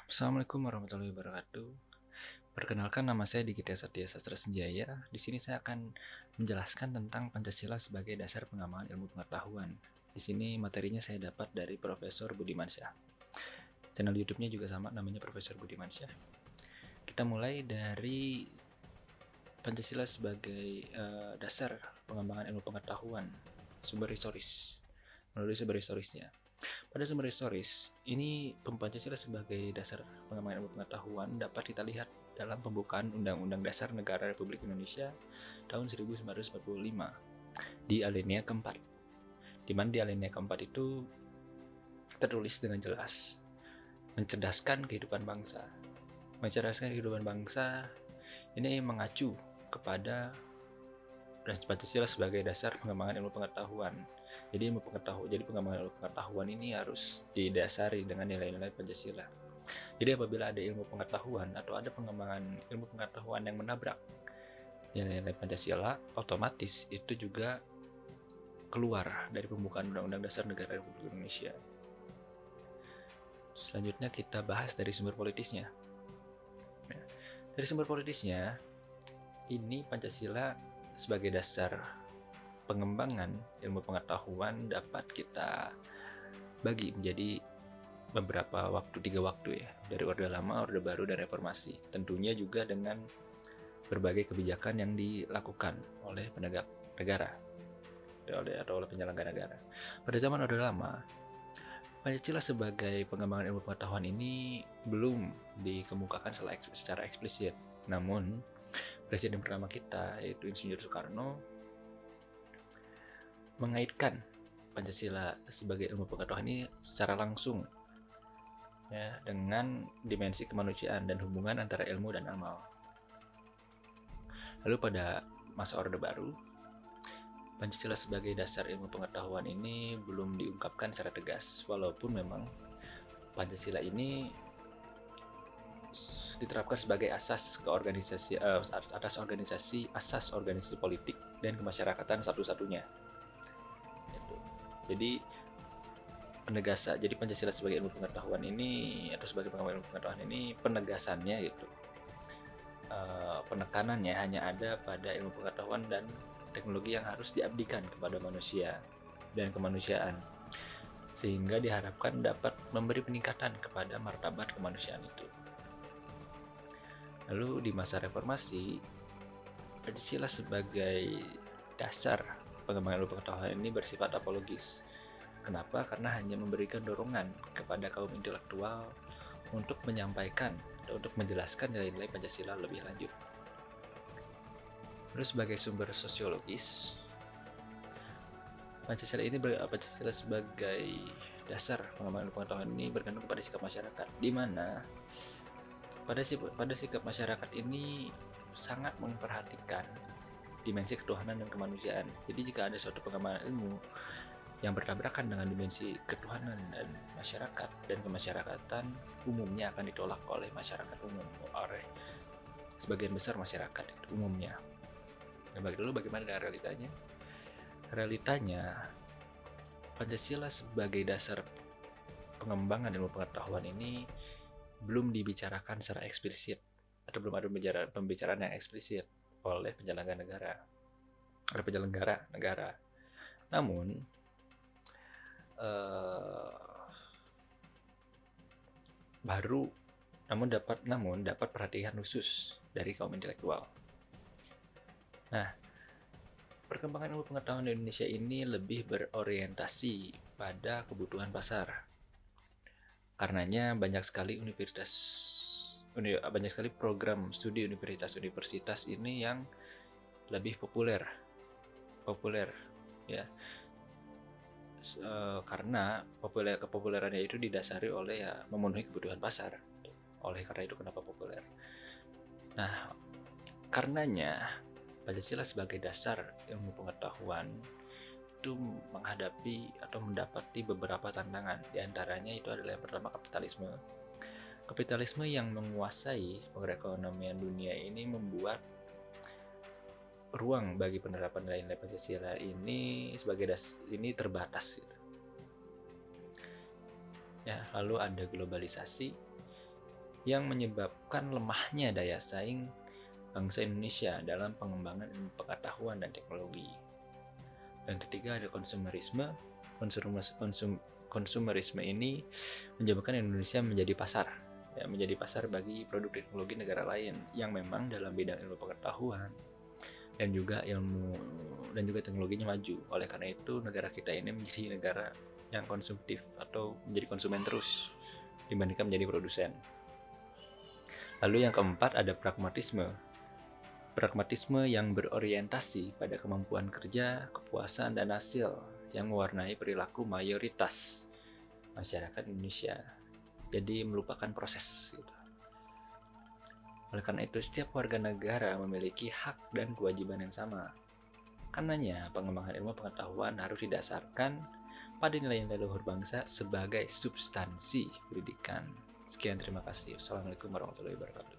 Assalamualaikum warahmatullahi wabarakatuh. Perkenalkan, nama saya Dikitya Satya Sastra Senjaya. Di sini saya akan menjelaskan tentang Pancasila sebagai dasar pengembangan ilmu pengetahuan. Di sini materinya saya dapat dari Profesor Budimansyah. Channel YouTube-nya juga sama, namanya Profesor Budimansyah. Kita mulai dari Pancasila sebagai dasar pengembangan ilmu pengetahuan, sumber historis. Melalui sumber historisnya. Pada sumber historis, ini Pancasila sebagai dasar pengembangan ilmu pengetahuan dapat kita lihat dalam pembukaan Undang-Undang Dasar Negara Republik Indonesia tahun 1945 di alinea keempat. Di mana di alinea keempat itu tertulis dengan jelas, mencerdaskan kehidupan bangsa. Mencerdaskan kehidupan bangsa ini mengacu kepada Pancasila sebagai dasar pengembangan ilmu pengetahuan. Jadi pengembangan ilmu pengetahuan ini harus didasari dengan nilai-nilai Pancasila. Jadi apabila ada ilmu pengetahuan atau ada pengembangan ilmu pengetahuan yang menabrak nilai-nilai Pancasila, otomatis itu juga keluar dari pembukaan Undang-Undang Dasar Negara Republik Indonesia. Selanjutnya kita bahas dari sumber politisnya. Dari sumber politisnya, ini Pancasila sebagai dasar pengembangan ilmu pengetahuan dapat kita bagi menjadi beberapa waktu, 3 waktu ya, dari Orde Lama, Orde Baru, dan Reformasi. Tentunya juga dengan berbagai kebijakan yang dilakukan oleh penegak negara atau oleh penyelenggara negara. Pada zaman Orde Lama, Pancasila sebagai pengembangan ilmu pengetahuan ini belum dikemukakan secara eksplisit. Namun, Presiden pertama kita, yaitu Insinyur Soekarno, mengaitkan Pancasila sebagai ilmu pengetahuan ini secara langsung ya, dengan dimensi kemanusiaan dan hubungan antara ilmu dan amal. Lalu pada masa Orde Baru, Pancasila sebagai dasar ilmu pengetahuan ini belum diungkapkan secara tegas, walaupun memang Pancasila ini diterapkan sebagai asas organisasi politik dan kemasyarakatan satu-satunya. Jadi Pancasila sebagai ilmu pengetahuan ini atau sebagai pengembangan ilmu pengetahuan ini penegasannya gitu, penekanannya hanya ada pada ilmu pengetahuan dan teknologi yang harus diabdikan kepada manusia dan kemanusiaan, sehingga diharapkan dapat memberi peningkatan kepada martabat kemanusiaan itu. Lalu di masa reformasi, Pancasila sebagai dasar pengembangan ilmu pengetahuan ini bersifat apologis. Kenapa? Karena hanya memberikan dorongan kepada kaum intelektual untuk menyampaikan atau untuk menjelaskan nilai-nilai Pancasila lebih lanjut. Terus sebagai sumber sosiologis, Pancasila sebagai dasar pengembangan ilmu pengetahuan ini bergantung kepada sikap masyarakat, di mana pada sikap masyarakat ini sangat memperhatikan dimensi ketuhanan dan kemanusiaan. Jadi jika ada suatu pengembangan ilmu yang bertabrakan dengan dimensi ketuhanan dan masyarakat dan kemasyarakatan, umumnya akan ditolak oleh masyarakat umum, oleh sebagian besar masyarakat itu umumnya. Dan bagaimana dengan realitanya? Realitanya, Pancasila sebagai dasar pengembangan ilmu pengetahuan ini belum dibicarakan secara eksplisit atau belum ada pembicaraan yang eksplisit oleh penyelenggara negara. Namun dapat perhatian khusus dari kaum intelektual. Nah, perkembangan ilmu pengetahuan di Indonesia ini lebih berorientasi pada kebutuhan pasar. Karenanya banyak sekali program studi universitas ini yang lebih populer ya, karena kepopulerannya itu didasari oleh ya memenuhi kebutuhan pasar. Oleh karena itu kenapa populer. Nah, karenanya Pancasila sebagai dasar ilmu pengetahuan itu menghadapi atau mendapati beberapa tantangan. Di antaranya itu adalah yang pertama, kapitalisme. Kapitalisme yang menguasai perekonomian dunia ini membuat ruang bagi penerapan nilai-nilai Pancasila ini ini terbatas gitu. Ya, lalu ada globalisasi yang menyebabkan lemahnya daya saing bangsa Indonesia dalam pengembangan ilmu pengetahuan dan teknologi. Dan ketiga ada konsumerisme. Konsumerisme ini menyebabkan Indonesia menjadi pasar, menjadi pasar bagi produk teknologi negara lain yang memang dalam bidang ilmu pengetahuan dan juga teknologinya maju. Oleh karena itu negara kita ini menjadi negara yang konsumtif atau menjadi konsumen terus dibandingkan menjadi produsen. Lalu yang keempat ada pragmatisme. Pragmatisme yang berorientasi pada kemampuan kerja, kepuasan, dan hasil yang mewarnai perilaku mayoritas masyarakat Indonesia. Jadi melupakan proses gitu. Oleh karena itu setiap warga negara memiliki hak dan kewajiban yang sama. Karenanya pengembangan ilmu pengetahuan harus didasarkan pada nilai-nilai luhur bangsa sebagai substansi pendidikan. Sekian, terima kasih. Wassalamualaikum warahmatullahi wabarakatuh.